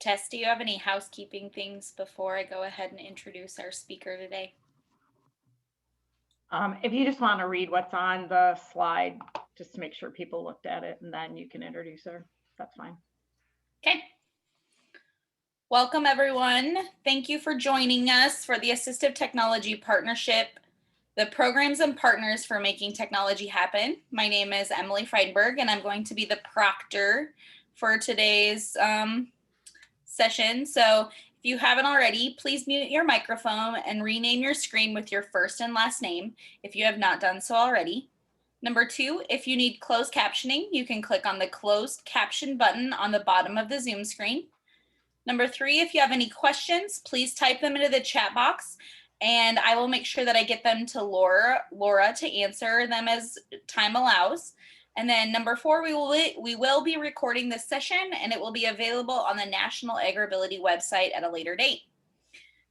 Tess, do you have any housekeeping things before I go ahead and introduce our speaker today? If you just want to read what's on the slide, just to make sure people looked at it, and then you can introduce her. That's fine. Okay. Welcome, everyone. Thank you for joining us for the Assistive Technology Partnership, the programs and partners for making technology happen. My name is Emily Friedberg, and I'm going to be the proctor for today's session. So if you haven't already, please mute your microphone and rename your screen with your first and last name if you have not done so already. Number 2, if you need closed captioning, you can click on the closed caption button on the bottom of the Zoom screen. Number 3, if you have any questions, please type them into the chat box and I will make sure that I get them to Laura to answer them as time allows. And then number 4, we will be recording this session and it will be available on the National AgrAbility website at a later date.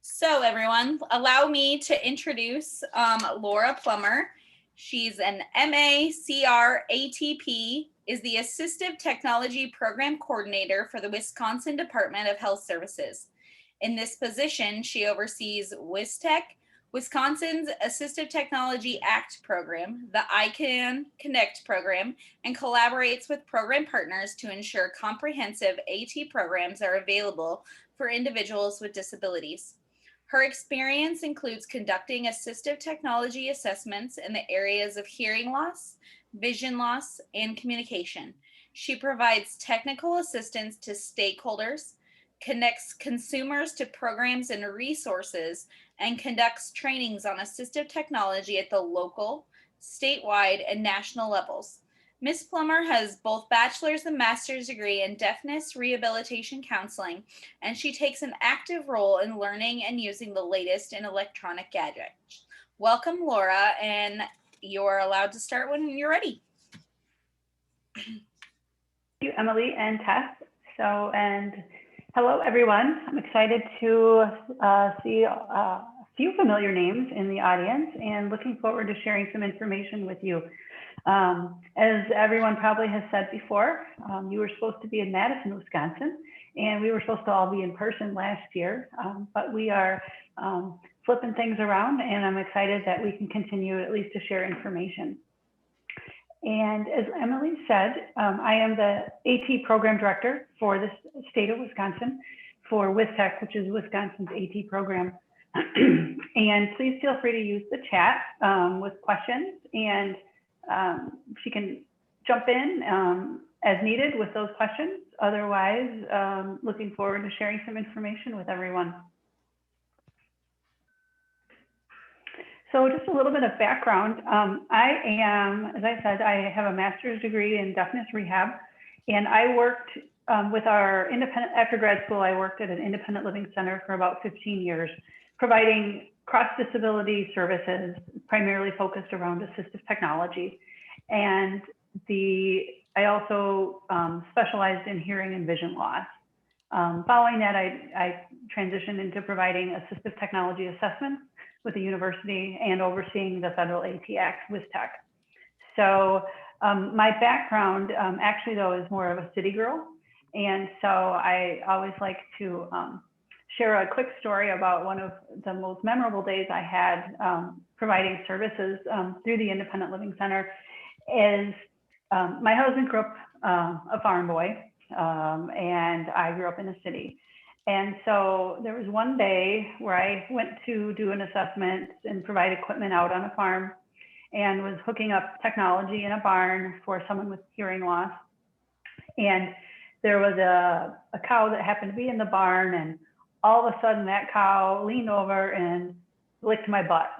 So everyone, allow me to introduce Laura Plummer. She's an MACRATP, is the Assistive Technology Program Coordinator for the Wisconsin Department of Health Services. In this position, she oversees WISTEC, Wisconsin's Assistive Technology Act program, the ICANN Connect program, and collaborates with program partners to ensure comprehensive AT programs are available for individuals with disabilities. Her experience includes conducting assistive technology assessments in the areas of hearing loss, vision loss, and communication. She provides technical assistance to stakeholders, connects consumers to programs and resources, and conducts trainings on assistive technology at the local, statewide, and national levels. Ms. Plummer has both bachelor's and master's degree in deafness rehabilitation counseling, and she takes an active role in learning and using the latest in electronic gadgets. Welcome, Laura, and you're allowed to start when you're ready. Thank you, Emily and Tess. Hello, everyone. I'm excited to see a few familiar names in the audience and looking forward to sharing some information with you. As everyone probably has said before, you were supposed to be in Madison, Wisconsin, and we were supposed to all be in person last year, but we are flipping things around, and I'm excited that we can continue at least to share information. And as Emily said, I am the AT Program Director for the state of Wisconsin for WISTEC, which is Wisconsin's AT program. And please feel free to use the chat with questions, and she can jump in as needed with those questions. Otherwise, looking forward to sharing some information with everyone. So just a little bit of background. I am, as I said, I have a master's degree in deafness rehab, and I worked with our independent, after grad school, I worked at an independent living center for about 15 years, providing cross-disability services, primarily focused around assistive technology. And I also specialized in hearing and vision loss. Following that, I transitioned into providing assistive technology assessments with the university and overseeing the federal AT Act WISTEC. So my background actually though is more of a city girl. And so I always like to share a quick story about one of the most memorable days I had providing services through the Independent Living Center. Is my husband grew up a farm boy and I grew up in a city. And so there was one day where I went to do an assessment and provide equipment out on a farm and was hooking up technology in a barn for someone with hearing loss. And there was a cow that happened to be in the barn, and all of a sudden that cow leaned over and licked my butt.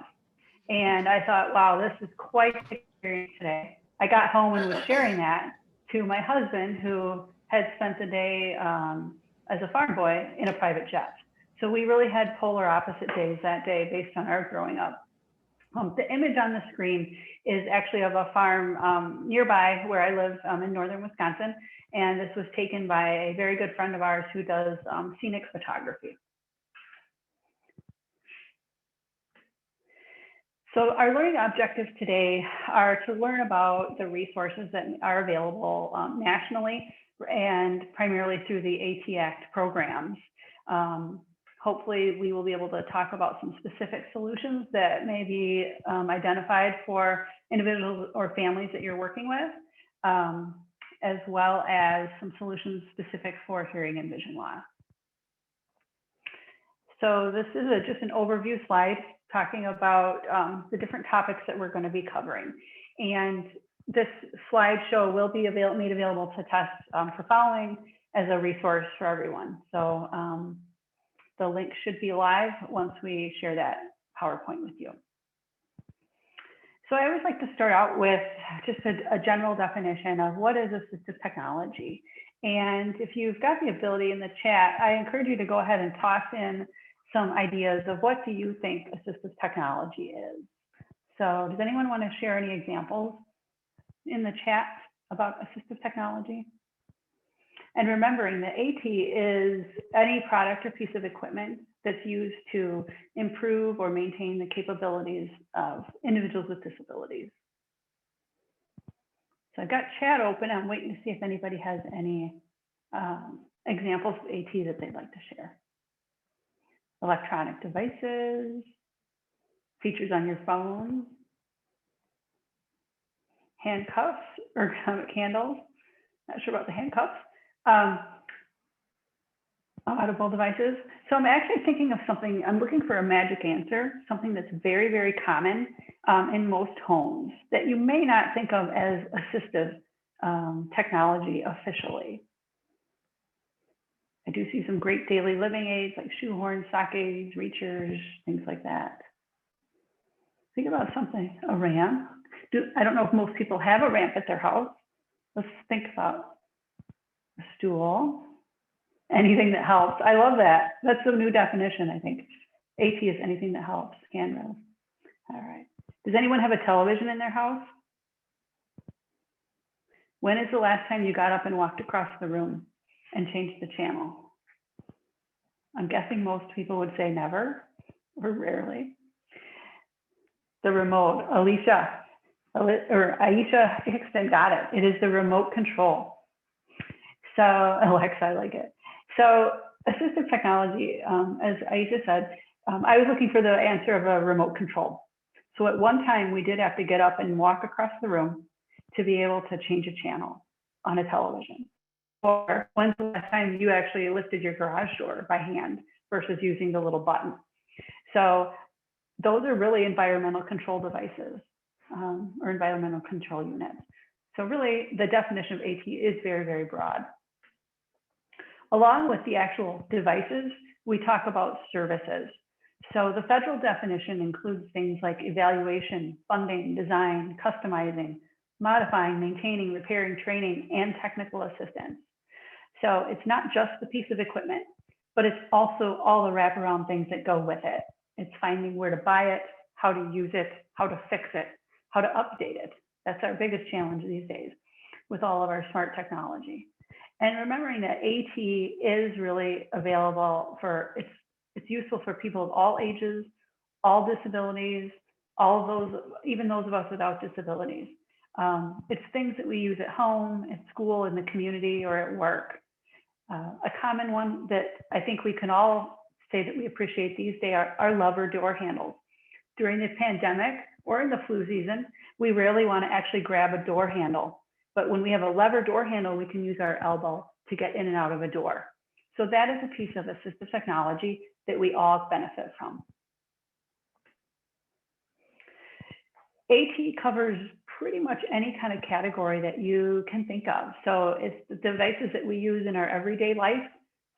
And I thought, wow, this is quite the experience today. I got home and was sharing that to my husband, who had spent the day as a farm boy in a private jet. So we really had polar opposite days that day based on our growing up. The image on the screen is actually of a farm nearby where I live in northern Wisconsin. And this was taken by a very good friend of ours who does scenic photography. So our learning objectives today are to learn about the resources that are available nationally and primarily through the AT Act programs. Hopefully we will be able to talk about some specific solutions that may be identified for individuals or families that you're working with, as well as some solutions specific for hearing and vision loss. So this is just an overview slide talking about the different topics that we're going to be covering. And this slideshow will be made available to test for following as a resource for everyone. So the link should be live once we share that PowerPoint with you. So I always like to start out with just a general definition of what is assistive technology. And if you've got the ability in the chat, I encourage you to go ahead and toss in some ideas of what do you think assistive technology is. So does anyone want to share any examples in the chat about assistive technology? And remembering that AT is any product or piece of equipment that's used to improve or maintain the capabilities of individuals with disabilities. So I've got chat open. I'm waiting to see if anybody has any examples of AT that they'd like to share. Electronic devices, features on your phone, handcuffs, ergonomic handles. Not sure about the handcuffs. Audible devices. So I'm actually thinking of something, I'm looking for a magic answer, something that's very, very common in most homes that you may not think of as assistive technology officially. I do see some great daily living aids like shoehorns, sock aids, reachers, things like that. Think about something, a ramp. I don't know if most people have a ramp at their house. Let's think about a stool, anything that helps. I love that. That's a new definition, I think. AT is anything that helps, handrails. All right. Does anyone have a television in their house? When is the last time you got up and walked across the room and changed the channel? I'm guessing most people would say never or rarely. The remote, Aisha Hickston got it. It is the remote control. So Alexa, I like it. So assistive technology, as Aisha said, I was looking for the answer of a remote control. So at one time we did have to get up and walk across the room to be able to change a channel on a television. Or when's the last time you actually lifted your garage door by hand versus using the little button? So those are really environmental control devices or environmental control units. So really the definition of AT is very, very broad. Along with the actual devices, we talk about services. So the federal definition includes things like evaluation, funding, design, customizing, modifying, maintaining, repairing, training, and technical assistance. So it's not just the piece of equipment, but it's also all the wraparound things that go with it. It's finding where to buy it, how to use it, how to fix it, how to update it. That's our biggest challenge these days with all of our smart technology. And remembering that AT is really available for, it's useful for people of all ages, all disabilities, all of those, even those of us without disabilities. It's things that we use at home, at school, in the community, or at work. A common one that I think we can all say that we appreciate these days are lever door handles. During the pandemic or in the flu season, we rarely want to actually grab a door handle. But when we have a lever door handle, we can use our elbow to get in and out of a door. So that is a piece of assistive technology that we all benefit from. AT covers pretty much any kind of category that you can think of. So it's the devices that we use in our everyday life.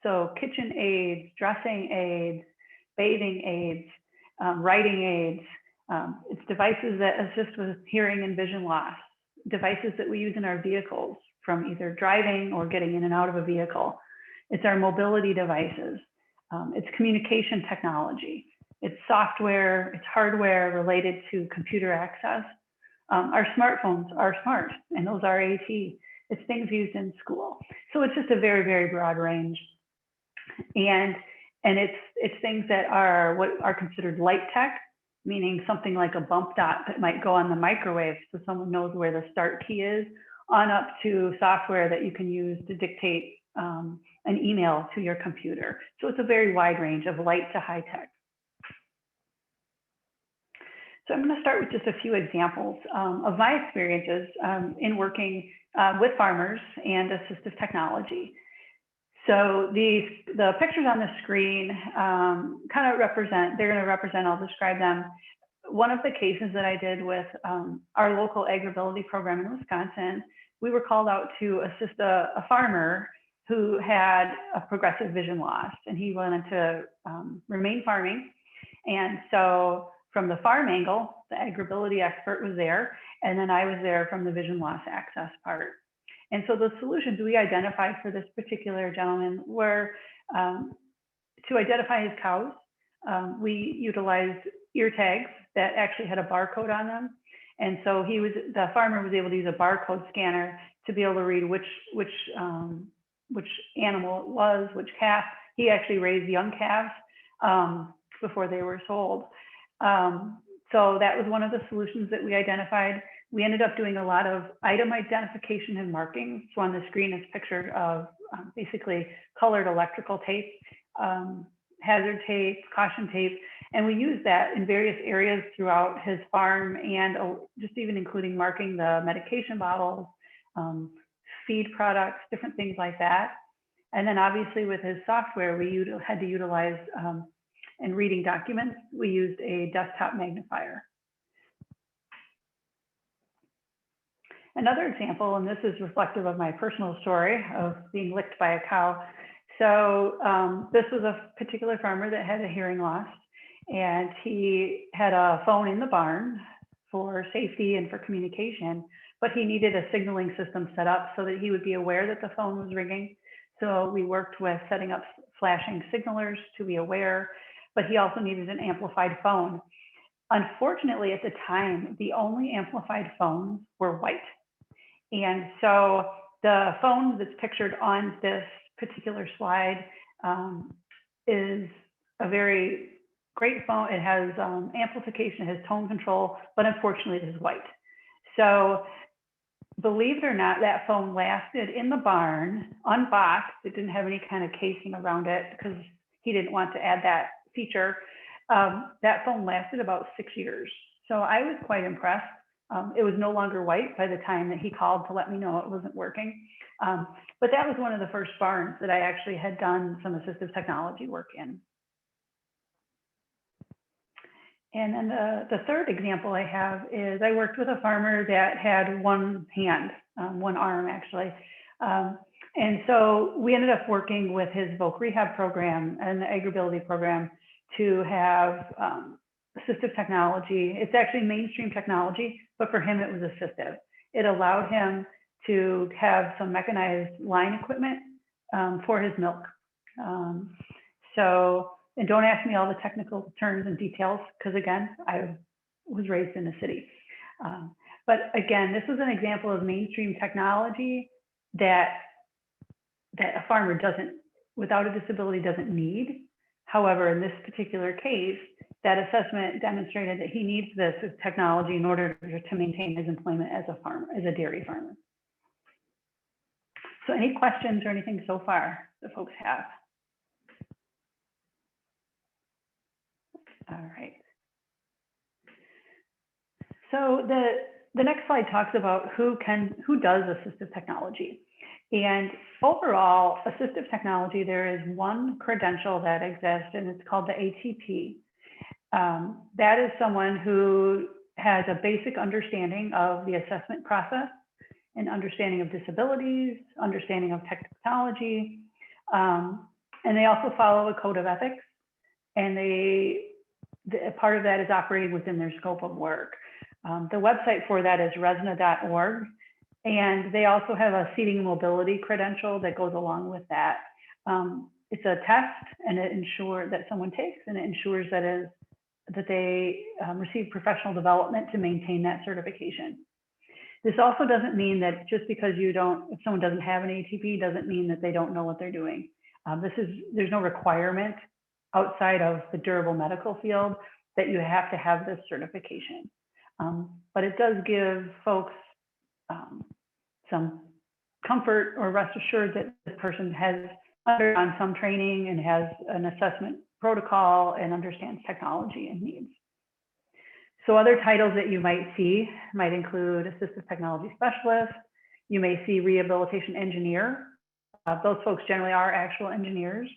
So kitchen aids, dressing aids, bathing aids, writing aids. It's devices that assist with hearing and vision loss. Devices that we use in our vehicles from either driving or getting in and out of a vehicle. It's our mobility devices. It's communication technology. It's software, it's hardware related to computer access. Our smartphones are smart, and those are AT. It's things used in school. So it's just a very, very broad range. And it's things that are what are considered light tech, meaning something like a bump dot that might go on the microwave so someone knows where the start key is, on up to software that you can use to dictate an email to your computer. So it's a very wide range of light to high tech. So I'm going to start with just a few examples of my experiences in working with farmers and assistive technology. So the pictures on the screen kind of represent, they're going to represent, I'll describe them. One of the cases that I did with our local AgrAbility program in Wisconsin, we were called out to assist a farmer who had a progressive vision loss, and he wanted to remain farming. And so from the farm angle, the AgrAbility expert was there, and then I was there from the vision loss access part. And so the solutions we identified for this particular gentleman were to identify his cows. We utilized ear tags that actually had a barcode on them. And so the farmer was able to use a barcode scanner to be able to read which animal it was, which calf. He actually raised young calves before they were sold. So that was one of the solutions that we identified. We ended up doing a lot of item identification and marking. So on the screen is a picture of basically colored electrical tape, hazard tape, caution tape, and we used that in various areas throughout his farm, and just even including marking the medication bottles, feed products, different things like that. And then obviously with his software, we had to utilize, in reading documents, we used a desktop magnifier. Another example, and this is reflective of my personal story of being licked by a cow. So this was a particular farmer that had a hearing loss, and he had a phone in the barn for safety and for communication, but he needed a signaling system set up so that he would be aware that the phone was ringing. So we worked with setting up flashing signalers to be aware, but he also needed an amplified phone. Unfortunately, at the time, the only amplified phones were white. And so the phone that's pictured on this particular slide is a very great phone. It has amplification, it has tone control, but unfortunately it is white. So believe it or not, that phone lasted in the barn, unboxed. It didn't have any kind of casing around it because he didn't want to add that feature. That phone lasted about 6 years. So I was quite impressed. It was no longer white by the time that he called to let me know it wasn't working. But that was one of the first barns that I actually had done some assistive technology work in. And then the third example I have is I worked with a farmer that had one hand, one arm actually. And so we ended up working with his Voc Rehab program and the AgrAbility program to have assistive technology. It's actually mainstream technology, but for him it was assistive. It allowed him to have some mechanized line equipment for his milk. And don't ask me all the technical terms and details, because again, I was raised in the city. But again, this was an example of mainstream technology that a farmer without a disability doesn't need. However, in this particular case, that assessment demonstrated that he needs this technology in order to maintain his employment as a farmer, as a dairy farmer. So any questions or anything so far that folks have? All right. So the next slide talks about who does assistive technology. And overall, assistive technology, there is one credential that exists, and it's called the ATP. That is someone who has a basic understanding of the assessment process, an understanding of disabilities, understanding of technology, and they also follow a code of ethics, and part of that is operating within their scope of work. The website for that is resna.org, and they also have a seating mobility credential that goes along with that. It's a test, and it ensures that someone takes, and it ensures that they receive professional development to maintain that certification. This also doesn't mean that just because if someone doesn't have an ATP, doesn't mean that they don't know what they're doing. There's no requirement outside of the durable medical field that you have to have this certification. But it does give folks some comfort or rest assured that the person has undergone some training and has an assessment protocol and understands technology and needs. So other titles that you might see might include Assistive Technology Specialist. You may see Rehabilitation Engineer. Those folks generally are actual engineers.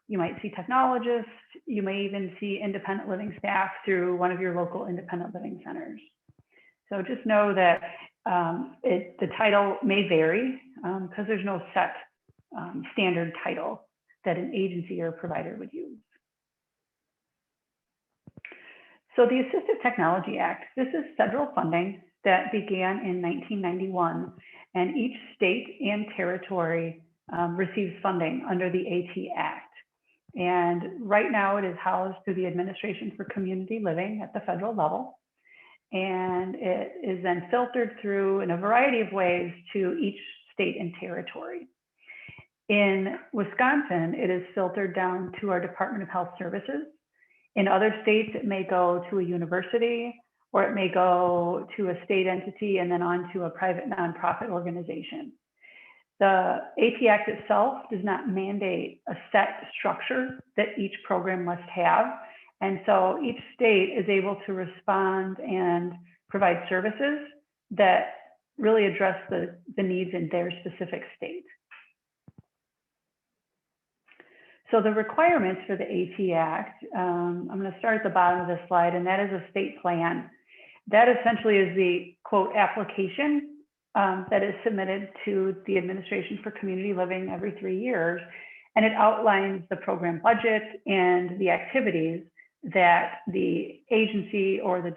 You might see technologists. You may even see independent living staff through one of your local independent living centers. So just know that the title may vary because there's no set standard title that an agency or provider would use. So the Assistive Technology Act, this is federal funding that began in 1991, and each state and territory receives funding under the AT Act. And right now it is housed through the Administration for Community Living at the federal level. And it is then filtered through in a variety of ways to each state and territory. In Wisconsin, it is filtered down to our Department of Health Services. In other states, it may go to a university, or it may go to a state entity and then on to a private nonprofit organization. The AT Act itself does not mandate a set structure that each program must have. And so each state is able to respond and provide services that really address the needs in their specific state. So the requirements for the AT Act, I'm going to start at the bottom of this slide, and that is a state plan. That essentially is the, quote, application that is submitted to the Administration for Community Living every 3 years. And it outlines the program budget and the activities that the agency or the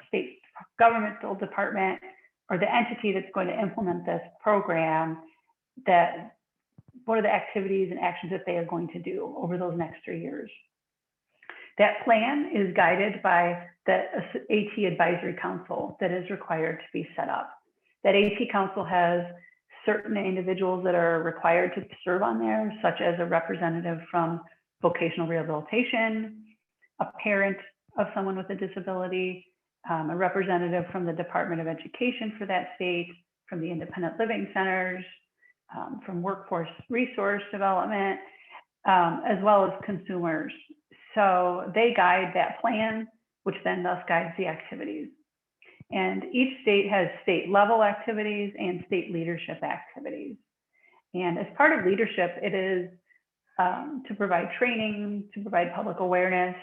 state governmental department or the entity that's going to implement this program, what are the activities and actions that they are going to do over those next 3 years. That plan is guided by the AT Advisory Council that is required to be set up. That AT Council has certain individuals that are required to serve on there, such as a representative from Vocational Rehabilitation, a parent of someone with a disability, a representative from the Department of Education for that state, from the independent living centers, from workforce resource development, as well as consumers. So they guide that plan, which then thus guides the activities. And each state has state level activities and state leadership activities. And as part of leadership, it is to provide training, to provide public awareness,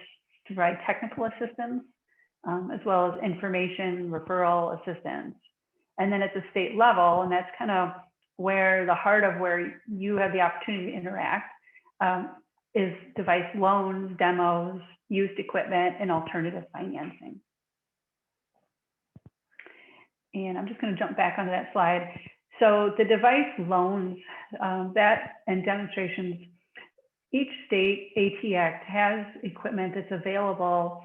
to provide technical assistance, as well as information, referral assistance. And then at the state level, and that's kind of where the heart of where you have the opportunity to interact, is device loans, demos, used equipment, and alternative financing. And I'm just going to jump back onto that slide. So the device loans that and demonstrations, each state AT Act has equipment that's available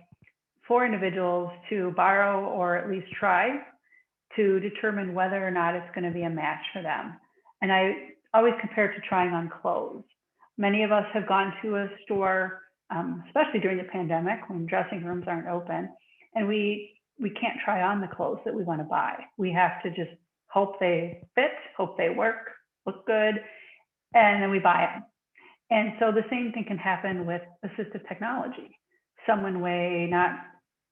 for individuals to borrow or at least try to determine whether or not it's going to be a match for them. And I always compare it to trying on clothes. Many of us have gone to a store, especially during the pandemic when dressing rooms aren't open, and we can't try on the clothes that we want to buy. We have to just hope they fit, hope they work, look good, and then we buy them. And so the same thing can happen with assistive technology. Someone may not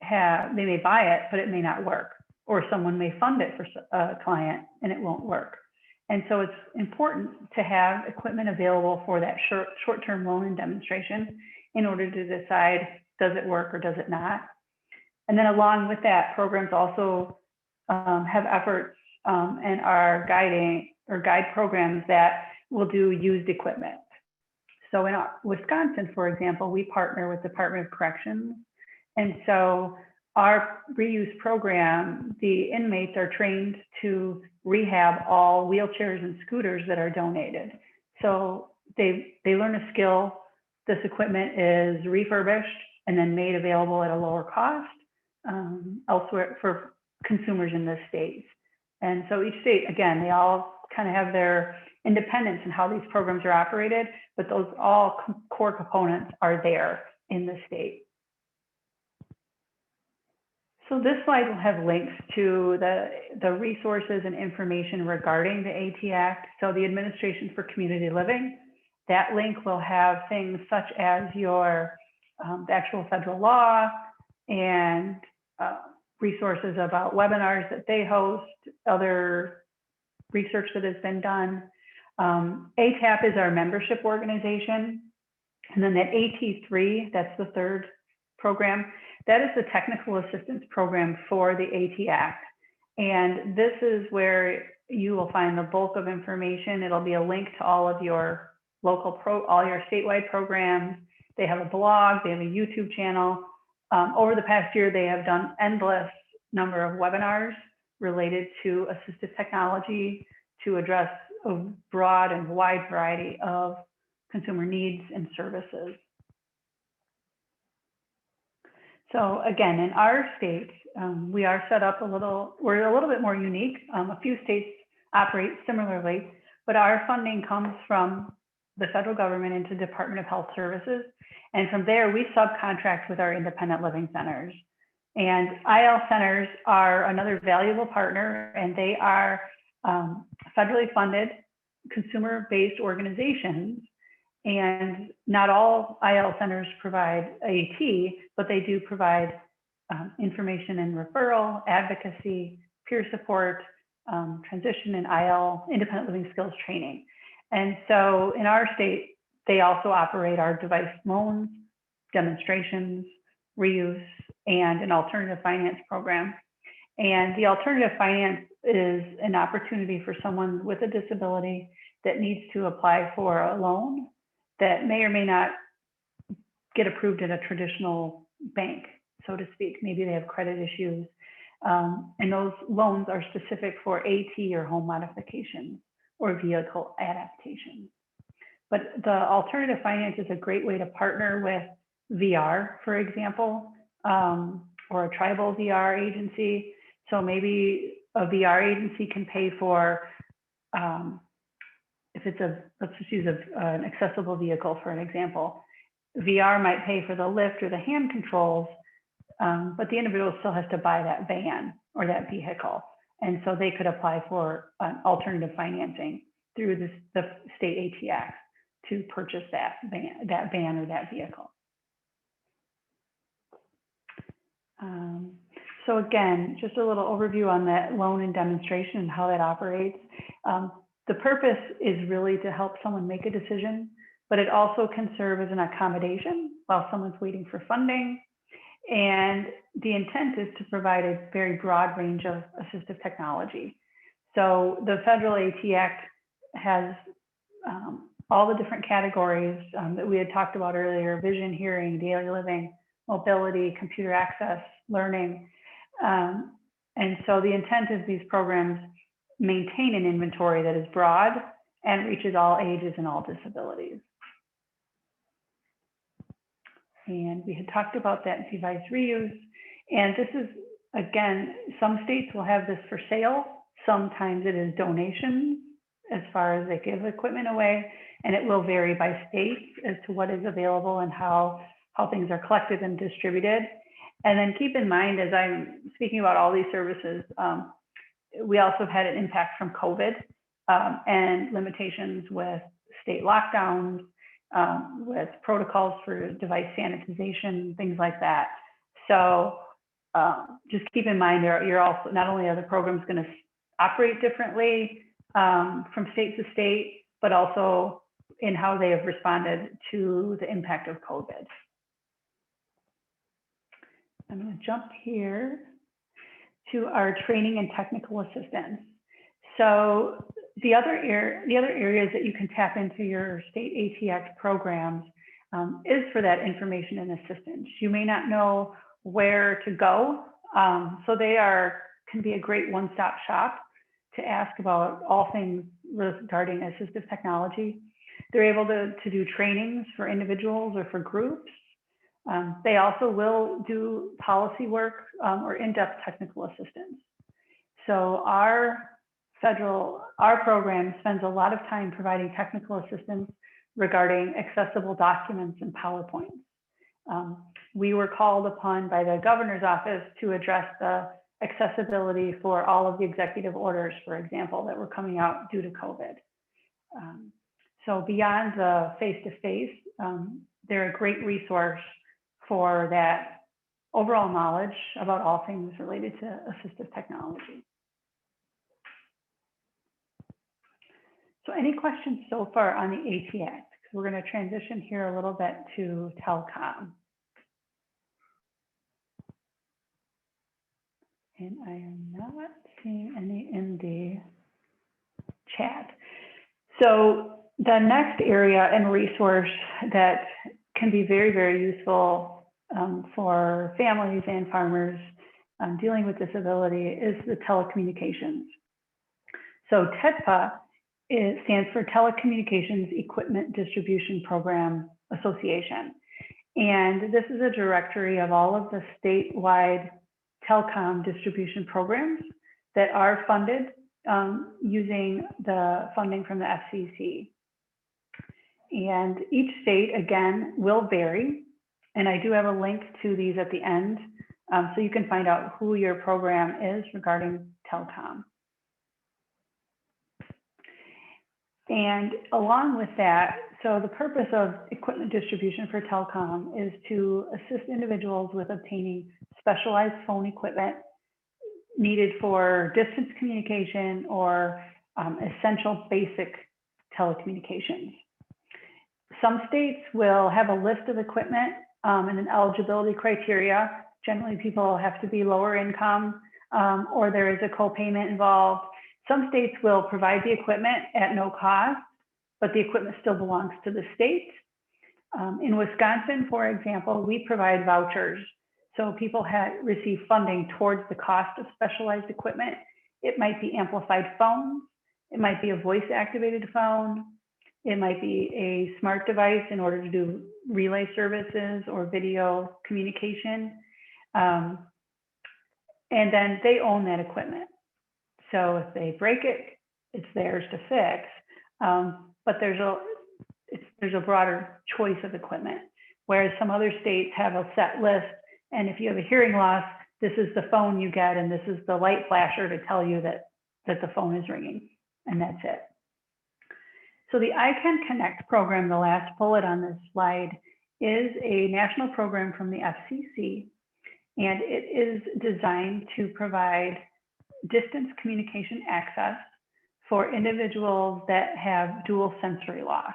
have, they may buy it, but it may not work. Or someone may fund it for a client and it won't work. And so it's important to have equipment available for that short-term loan and demonstration in order to decide, does it work or does it not? And then along with that, programs also have efforts and are guiding or guide programs that will do used equipment. So in Wisconsin, for example, we partner with Department of Corrections. And so our reuse program, the inmates are trained to rehab all wheelchairs and scooters that are donated. So they learn a skill. This equipment is refurbished and then made available at a lower cost elsewhere for consumers in the states. And so each state, again, they all kind of have their independence in how these programs are operated, but those all core components are there in the state. So this slide will have links to the resources and information regarding the AT Act. So the Administration for Community Living, that link will have things such as your the actual federal law and resources about webinars that they host, other research that has been done. ATAP is our membership organization. And then that AT3, that's the third program, that is the technical assistance program for the AT Act. And this is where you will find the bulk of information. It'll be a link to all of your all your statewide programs. They have a blog, they have a YouTube channel. Over the past year, they have done endless number of webinars related to assistive technology to address a broad and wide variety of consumer needs and services. So again, in our state, we are set up we're a little bit more unique. A few states operate similarly, but our funding comes from the federal government into Department of Health Services. And from there, we subcontract with our independent living centers. And IL centers are another valuable partner, and they are federally funded, consumer-based organizations. And not all IL centers provide AT, but they do provide information and referral, advocacy, peer support, transition and IL, independent living skills training. And so in our state, they also operate our device loans, demonstrations, reuse, and an alternative finance program. And the alternative finance is an opportunity for someone with a disability that needs to apply for a loan that may or may not get approved at a traditional bank, so to speak. Maybe they have credit issues. And those loans are specific for AT or home modifications or vehicle adaptation. But the alternative finance is a great way to partner with VR, for example, or a tribal VR agency. So maybe a VR agency can pay for, if it's let's just use an accessible vehicle for an example. VR might pay for the lift or the hand controls, but the individual still has to buy that van or that vehicle. And so they could apply for an alternative financing through the state AT Act to purchase that van or that vehicle. So again, just a little overview on that loan and demonstration and how that operates. The purpose is really to help someone make a decision, but it also can serve as an accommodation while someone's waiting for funding. And the intent is to provide a very broad range of assistive technology. So the federal AT Act has all the different categories that we had talked about earlier: vision, hearing, daily living, mobility, computer access, learning. And so the intent is these programs maintain an inventory that is broad and reaches all ages and all disabilities. And we had talked about that device reuse. And this is, again, some states will have this for sale. Sometimes it is donations as far as they give equipment away. And it will vary by state as to what is available and how things are collected and distributed. And then keep in mind, as I'm speaking about all these services, we also had an impact from COVID and limitations with state lockdowns, with protocols for device sanitization, things like that. So just keep in mind, you're also, not only are the programs going to operate differently from state to state, but also in how they have responded to the impact of COVID. I'm going to jump here to our training and technical assistance. So the other areas that you can tap into your state AT Act programs is for that information and assistance. You may not know where to go, so they can be a great one-stop shop to ask about all things regarding assistive technology. They're able to do trainings for individuals or for groups. They also will do policy work or in-depth technical assistance. So our program spends a lot of time providing technical assistance regarding accessible documents and PowerPoints. we were called upon by the governor's office to address the accessibility for all of the executive orders, for example, that were coming out due to COVID. So beyond the face-to-face, they're a great resource for that overall knowledge about all things related to assistive technology. So any questions so far on the AT Act? We're going to transition here a little bit to Telecom. And I am not seeing any in the chat. So the next area and resource that can be very, very useful for families and farmers dealing with disability is the telecommunications. So TEDPA stands for Telecommunications Equipment Distribution Program Association. And this is a directory of all of the statewide telecom distribution programs that are funded using the funding from the FCC. And each state, again, will vary. And I do have a link to these at the end, so you can find out who your program is regarding telecom. And along with that, so the purpose of equipment distribution for telecom is to assist individuals with obtaining specialized phone equipment needed for distance communication or essential basic telecommunications. Some states will have a list of equipment and an eligibility criteria. Generally, people have to be lower income or there is a co-payment involved. Some states will provide the equipment at no cost, but the equipment still belongs to the state. In Wisconsin, for example, we provide vouchers. So people receive funding towards the cost of specialized equipment. It might be amplified phones. It might be a voice-activated phone. It might be a smart device in order to do relay services or video communication. And then they own that equipment. So if they break it, it's theirs to fix. But there's a broader choice of equipment, whereas some other states have a set list. And if you have a hearing loss, this is the phone you get, and this is the light flasher to tell you that the phone is ringing, and that's it. So the ICANN Connect program, the last bullet on this slide, is a national program from the FCC, and it is designed to provide distance communication access for individuals that have dual sensory loss.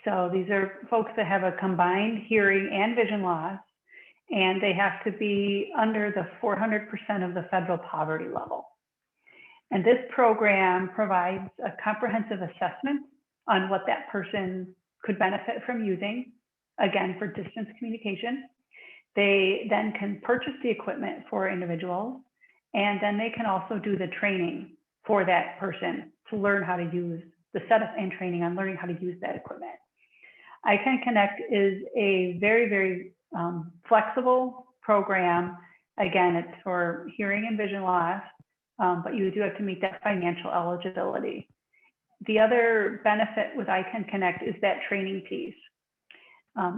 So these are folks that have a combined hearing and vision loss, and they have to be under the 400% of the federal poverty level. And this program provides a comprehensive assessment on what that person could benefit from using, again, for distance communication. They then can purchase the equipment for individuals, and then they can also do the training for that person to learn how to use the setup and training on learning how to use that equipment. ICANN Connect is a very, very flexible program. Again, it's for hearing and vision loss, but you do have to meet that financial eligibility. The other benefit with ICANN Connect is that training piece.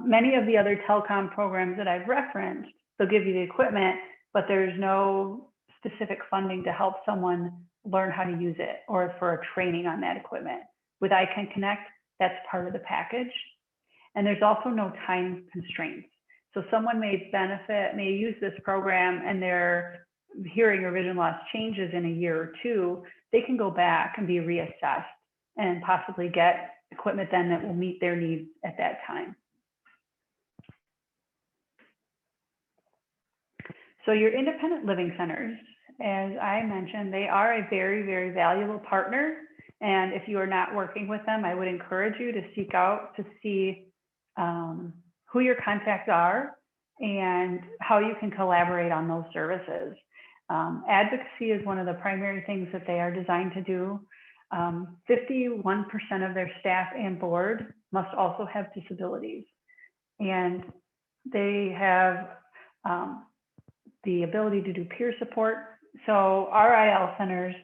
Many of the other telecom programs that I've referenced, they'll give you the equipment, but there's no specific funding to help someone learn how to use it or for a training on that equipment. With ICANN Connect, that's part of the package. And there's also no time constraints. So someone may use this program and their hearing or vision loss changes in a year or two, they can go back and be reassessed and possibly get equipment then that will meet their needs at that time. So your independent living centers, as I mentioned, they are a very, very valuable partner. And if you are not working with them, I would encourage you to seek out to see who your contacts are and how you can collaborate on those services. Advocacy is one of the primary things that they are designed to do. 51% of their staff and board must also have disabilities. And they have the ability to do peer support. So RIL centers,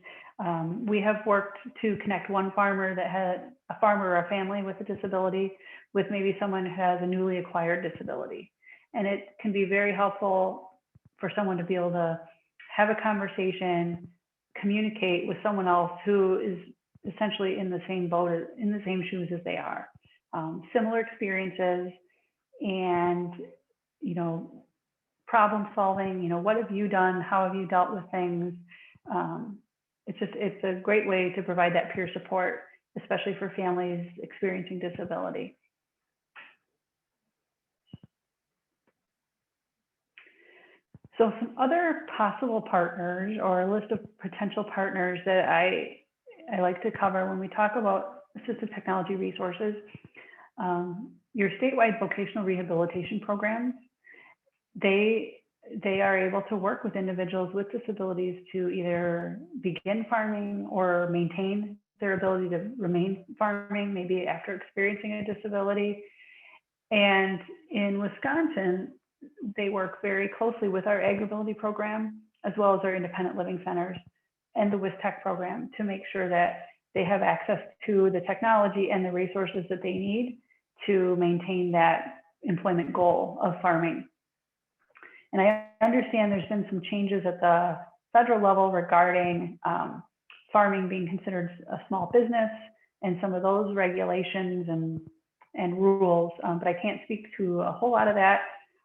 we have worked to connect one farmer that had a farmer or a family with a disability with maybe someone who has a newly acquired disability. And it can be very helpful for someone to be able to have a conversation, communicate with someone else who is essentially in the same boat, in the same shoes as they are. Similar experiences and, you know, problem solving, you know, what have you done? How have you dealt with things? It's a great way to provide that peer support, especially for families experiencing disability. So some other possible partners or a list of potential partners that I like to cover when we talk about assistive technology resources, your statewide vocational rehabilitation programs, they are able to work with individuals with disabilities to either begin farming or maintain their ability to remain farming, maybe after experiencing a disability. And in Wisconsin, they work very closely with our AgrAbility program, as well as our independent living centers and the WISTECH program to make sure that they have access to the technology and the resources that they need to maintain that employment goal of farming. And I understand there's been some changes at the federal level regarding farming being considered a small business and some of those regulations and rules, but I can't speak to a whole lot of that.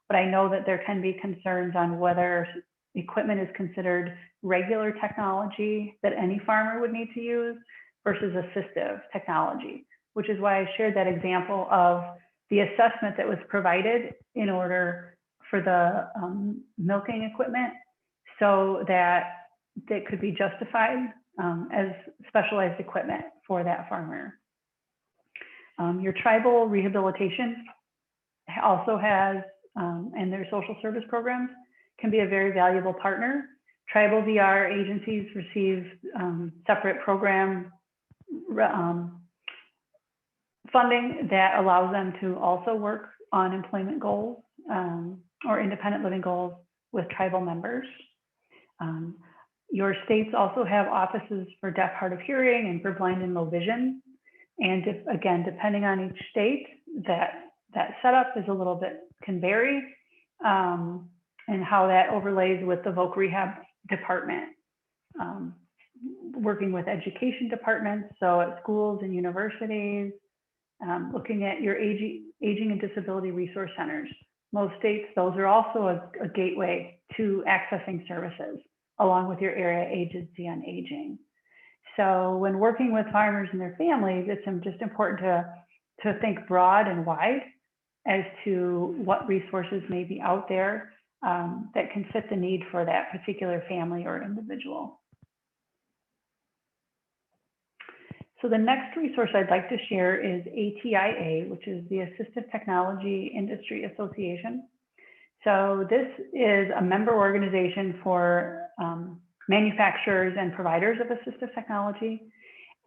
But I know that there can be concerns on whether equipment is considered regular technology that any farmer would need to use versus assistive technology, which is why I shared that example of the assessment that was provided in order for the milking equipment so that it could be justified as specialized equipment for that farmer. Your tribal rehabilitation also has, and their social service programs can be a very valuable partner. Tribal VR agencies receive separate program funding that allows them to also work on employment goals or independent living goals with tribal members. Your states also have offices for deaf, hard of hearing and for blind and low vision. And again, depending on each state, that setup is a little bit, can vary, and how that overlays with the voc rehab department. Working with education departments, so at schools and universities, looking at your aging and disability resource centers. Most states, those are also a gateway to accessing services, along with your area agency on aging. So when working with farmers and their families, it's just important to think broad and wide as to what resources may be out there that can fit the need for that particular family or individual. So the next resource I'd like to share is ATIA, which is the Assistive Technology Industry Association. So this is a member organization for manufacturers and providers of assistive technology.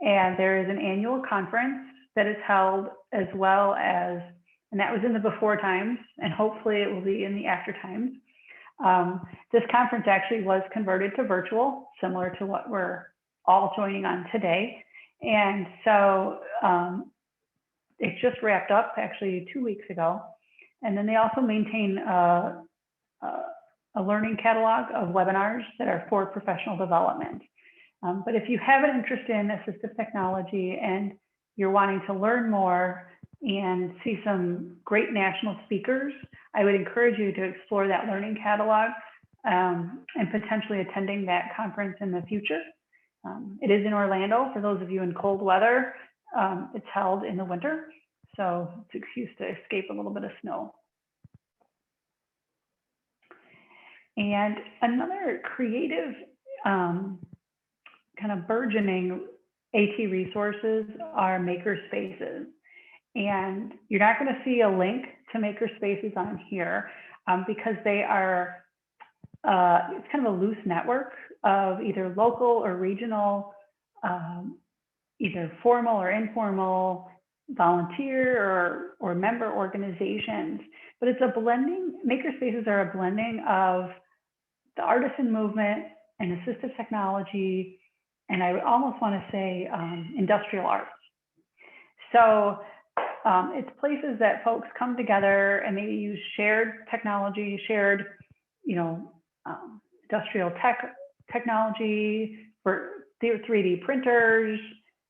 And there is an annual conference that is held, as well as, and that was in the before times, and hopefully it will be in the after times. This conference actually was converted to virtual, similar to what we're all joining on today. And so it just wrapped up actually 2 weeks ago. And then they also maintain a learning catalog of webinars that are for professional development. But if you have an interest in assistive technology and you're wanting to learn more and see some great national speakers, I would encourage you to explore that learning catalog and potentially attending that conference in the future. It is in Orlando. For those of you in cold weather, it's held in the winter, so it's an excuse to escape a little bit of snow. And another creative kind of burgeoning AT resources are maker spaces. And you're not going to see a link to maker spaces on here because they are, it's kind of a loose network of either local or regional, either formal or informal, volunteer or member organizations. But it's a blending, maker spaces are a blending of the artisan movement and assistive technology, and I would almost want to say industrial arts. So it's places that folks come together and maybe use shared technology, shared, industrial technology for 3D printers,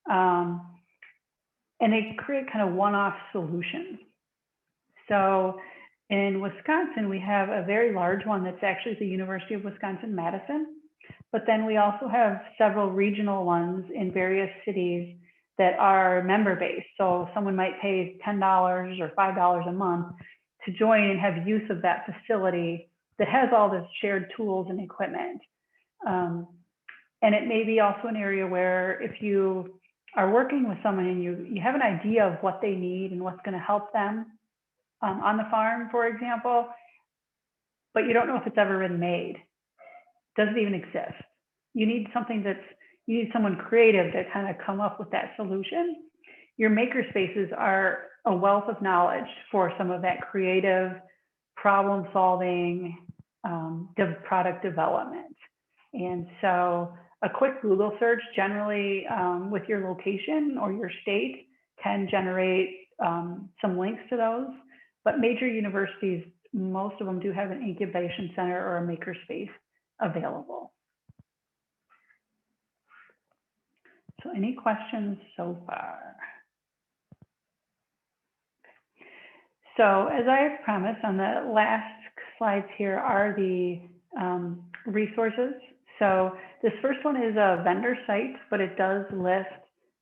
and they create kind of one-off solutions. So in Wisconsin, we have a very large one that's actually the University of Wisconsin-Madison, but then we also have several regional ones in various cities that are member-based. So someone might pay $10 or $5 a month to join and have use of that facility that has all the shared tools and equipment. And it may be also an area where if you are working with someone and you have an idea of what they need and what's going to help them on the farm, for example, but you don't know if it's ever been made, does it even exist? You need something you need someone creative to kind of come up with that solution. Your maker spaces are a wealth of knowledge for some of that creative problem solving, product development. And so a quick Google search generally with your location or your state can generate some links to those. But major universities, most of them do have an incubation center or a makerspace available. So any questions so far? So as I promised, on the last slides here are the resources. So this first one is a vendor site, but it does list,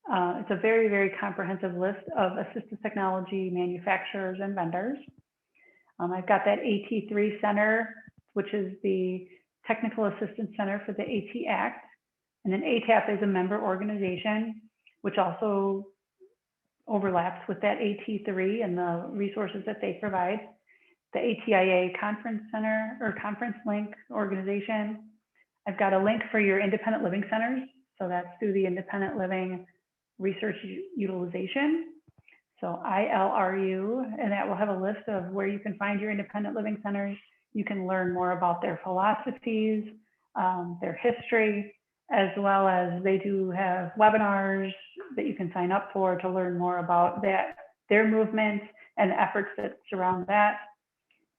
it's a very, very comprehensive list of assistive technology manufacturers and vendors. I've got that AT3 Center, which is the Technical Assistance Center for the AT Act. And then ATAP is a member organization, which also overlaps with that AT3 and the resources that they provide. The ATIA Conference Center or Conference Link organization. I've got a link for your independent living centers. So that's through the Independent Living Research Utilization. So ILRU, and that will have a list of where you can find your independent living centers. You can learn more about their philosophies, their history, as well as they do have webinars that you can sign up for to learn more about their movement and the efforts that surround that.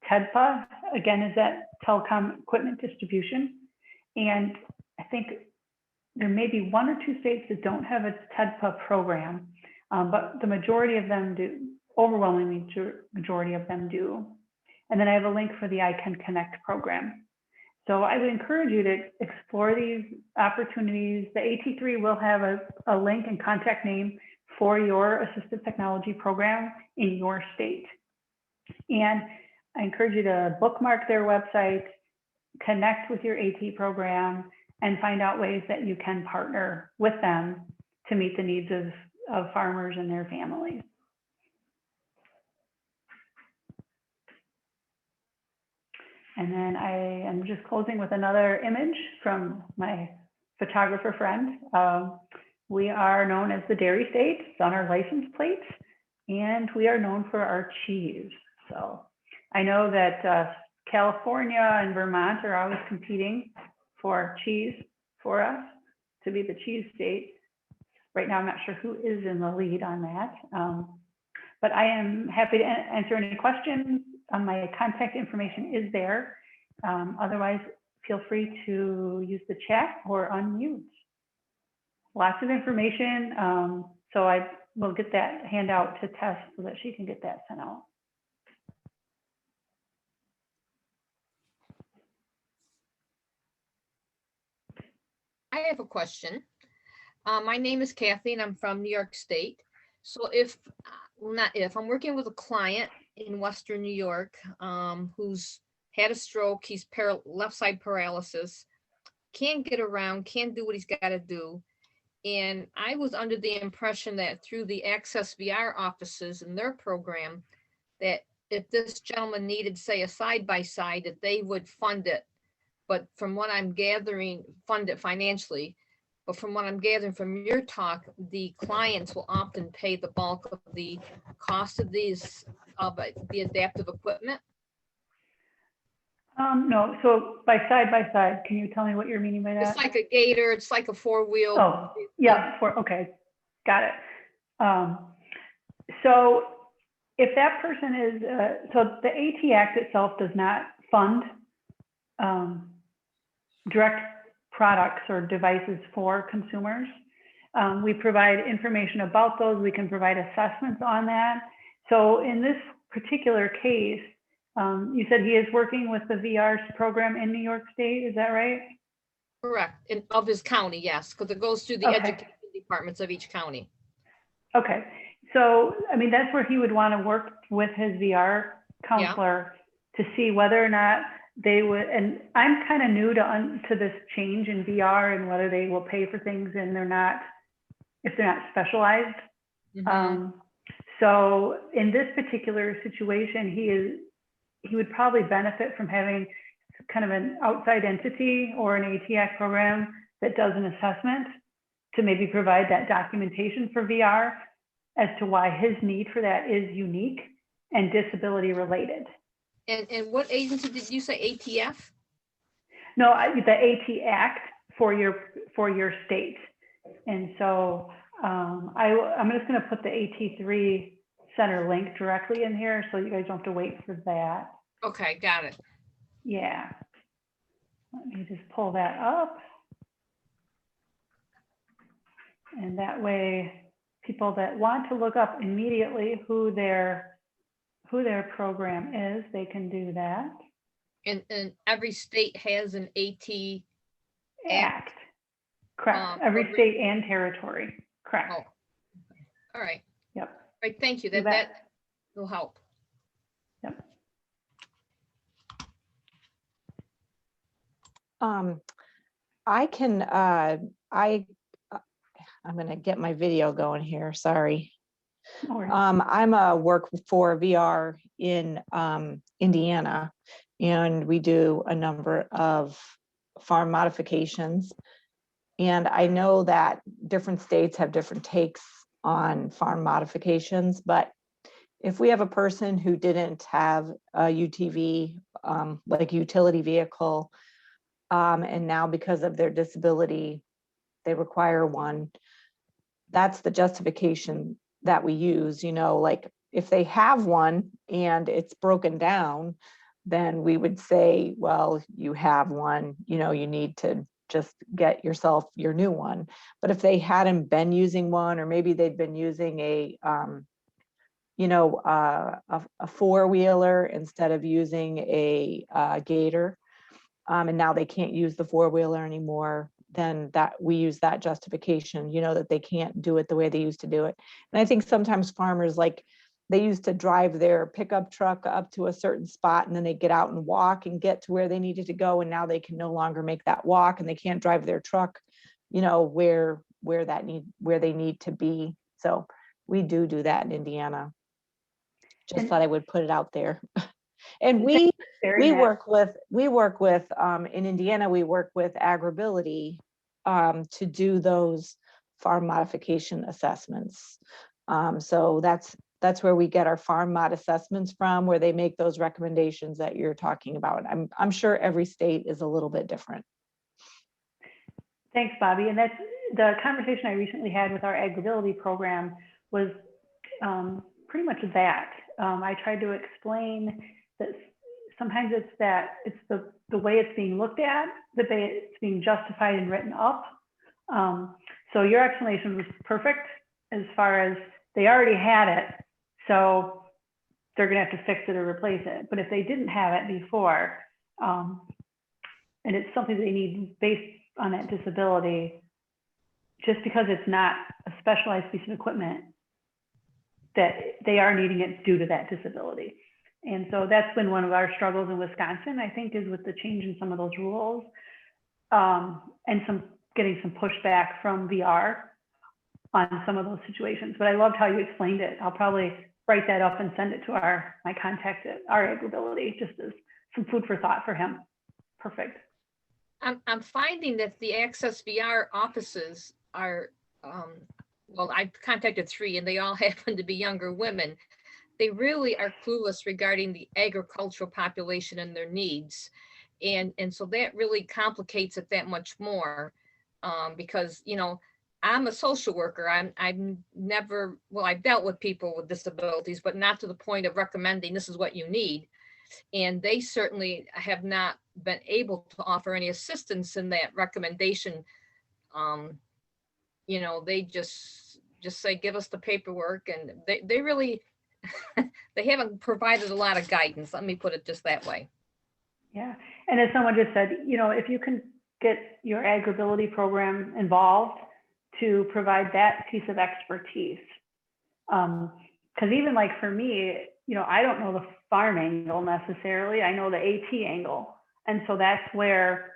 TEDPA, again, is that telecom equipment distribution. And I think there may be one or two states that don't have a TEDPA program, but the majority of them do, overwhelmingly majority of them do. And then I have a link for the I Can Connect program. So I would encourage you to explore these opportunities. The AT3 will have a link and contact name for your assistive technology program in your state. And I encourage you to bookmark their website, connect with your AT program, and find out ways that you can partner with them to meet the needs of farmers and their families. And then I am just closing with another image from my photographer friend. We are known as the Dairy State. It's on our license plates, and we are known for our cheese. So I know that California and Vermont are always competing for cheese for us to be the cheese state. Right now, I'm not sure who is in the lead on that, but I am happy to answer any questions. My contact information is there. Otherwise, feel free to use the chat or unmute. Lots of information. So I will get that handout to Tess so that she can get that sent out. I have a question. My name is Kathy and I'm from New York State. So I'm working with a client in Western New York who's had a stroke, he's left side paralysis, can't get around, can't do what he's got to do. And I was under the impression that through the Access VR offices and their program, that if this gentleman needed, say, a side-by-side, that they would fund it. But from what I'm gathering, fund it financially. But from what I'm gathering from your talk, the clients will often pay the bulk of the cost of the adaptive equipment. No, so by side, can you tell me what you're meaning by that? It's like a gator, it's like a four-wheel. Oh, yeah, okay, got it. So if that person is, so the AT Act itself does not fund direct products or devices for consumers. We provide information about those. We can provide assessments on that. So in this particular case, you said he is working with the VR program in New York State, is that right? Correct, of his county, yes, because it goes through the Okay. education departments of each county. Okay, so I mean, that's where he would want to work with his VR counselor to see whether or not they would, and I'm kind of new to this change in VR and whether they will pay for things and if they're not specialized. Mhm. So in this particular situation, he would probably benefit from having kind of an outside entity or an ATAC program that does an assessment to maybe provide that documentation for VR as to why his need for that is unique and disability related. And what agency did you say, ATF? No, the AT Act for your state. And so I'm just going to put the AT3 center link directly in here so you guys don't have to wait for that. Okay, got it. Yeah. Let me just pull that up. And that way, people that want to look up immediately who their program is, they can do that. And every state has an AT Act. Correct. Every program. state and territory. Correct. Oh, all right. Yep. All right, thank you. You That bet. will help. Yep. I can, I'm gonna get my video going here, sorry. No worries. I'm a work for VR in Indiana, and we do a number of farm modifications. And I know that different states have different takes on farm modifications, but if we have a person who didn't have a UTV, like utility vehicle, and now because of their disability, they require one, that's the justification that we use, like if they have one and it's broken down, then we would say, well, you have one, you need to just get yourself your new one. But if they hadn't been using one, or maybe they'd been using a four-wheeler instead of using a gator, and now they can't use the four-wheeler anymore, then that we use that justification, that they can't do it the way they used to do it. And I think sometimes farmers, like, they used to drive their pickup truck up to a certain spot and then they get out and walk and get to where they needed to go. And now they can no longer make that walk, and they can't drive their truck, where they need to be. So we do that in Indiana. Just thought I would put it out there. And we work with in Indiana, we work with AgrAbility to do those farm modification assessments. So that's where we get our farm mod assessments from, where they make those recommendations that you're talking about. I'm sure every state is a little bit different. Thanks, Bobby. And that's the conversation I recently had with our AgrAbility program was pretty much that. I tried to explain that sometimes it's the way it's being looked at, the way it's being justified and written up. So your explanation was perfect as far as they already had it, so they're going to have to fix it or replace it. But if they didn't have it before, and it's something they need based on that disability, just because it's not a specialized piece of equipment, that they are needing it due to that disability. And so that's been one of our struggles in Wisconsin, I think, is with the change in some of those rules, and getting some pushback from VR on some of those situations. But I loved how you explained it. I'll probably write that up and send it to my contact at our AgrAbility, just as some food for thought for him. Perfect. I'm finding that the Access VR offices are, well, I've contacted 3 and they all happen to be younger women. They really are clueless regarding the agricultural population and their needs. And so that really complicates it that much more, because, I'm a social worker. I'm never, well, I've dealt with people with disabilities, but not to the point of recommending this is what you need. And they certainly have not been able to offer any assistance in that recommendation. You know, they just say, give us the paperwork, and they really, they haven't provided a lot of guidance. Let me put it just that way. Yeah, and as someone just said, you know, if you can get your AgrAbility program involved to provide that piece of expertise. Because even like for me, you know, I don't know the farm angle necessarily. I know the AT angle. And so that's where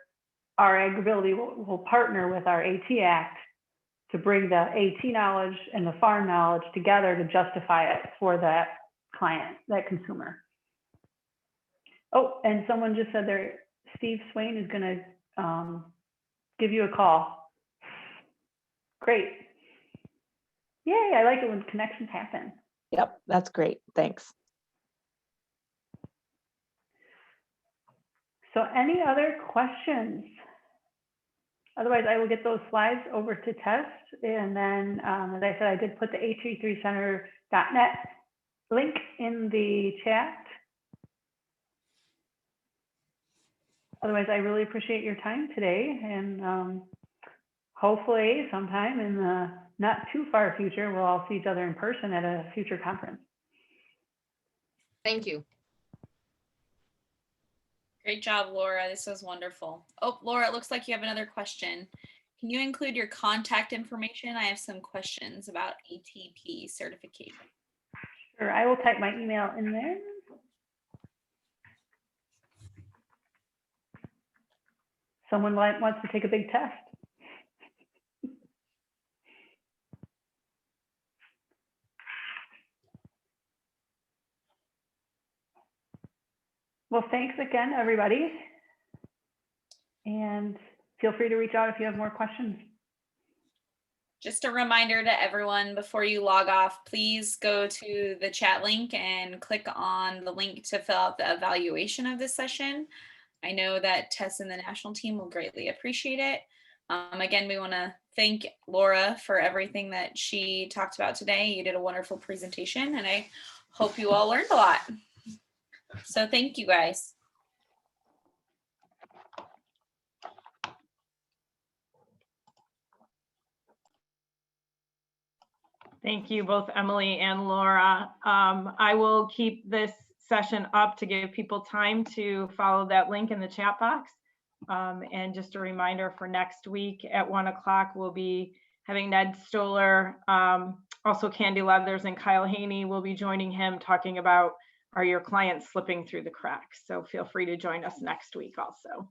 our AgrAbility will partner with our AT Act to bring the AT knowledge and the farm knowledge together to justify it for that client, that consumer. Oh, and someone just said there, Steve Swain is going to give you a call. Great. Yay, I like it when connections happen. Yep, that's great. Thanks. So any other questions? Otherwise, I will get those slides over to Tess. And then, as I said, I did put the h33center.net link in the chat. Otherwise, I really appreciate your time today. And hopefully sometime in the not too far future, we'll all see each other in person at a future conference. Thank you. Great job, Laura. This was wonderful. Oh, Laura, it looks like you have another question. Can you include your contact information? I have some questions about ATP certification. Sure, I will type my email in there. Someone wants to take a big test. Well, thanks again, everybody. And feel free to reach out if you have more questions. Just a reminder to everyone before you log off, please go to the chat link and click on the link to fill out the evaluation of this session. I know that Tess and the national team will greatly appreciate it. Again, we want to thank Laura for everything that she talked about today. You did a wonderful presentation, and I hope you all learned a lot. So thank you, guys. Thank you, both Emily and Laura. I will keep this session up to give people time to follow that link in the chat box. And just a reminder for next week at 1 o'clock, we'll be having Ned Stoller, also Candy Leathers, and Kyle Haney will be joining him talking about, are your clients slipping through the cracks? So feel free to join us next week also.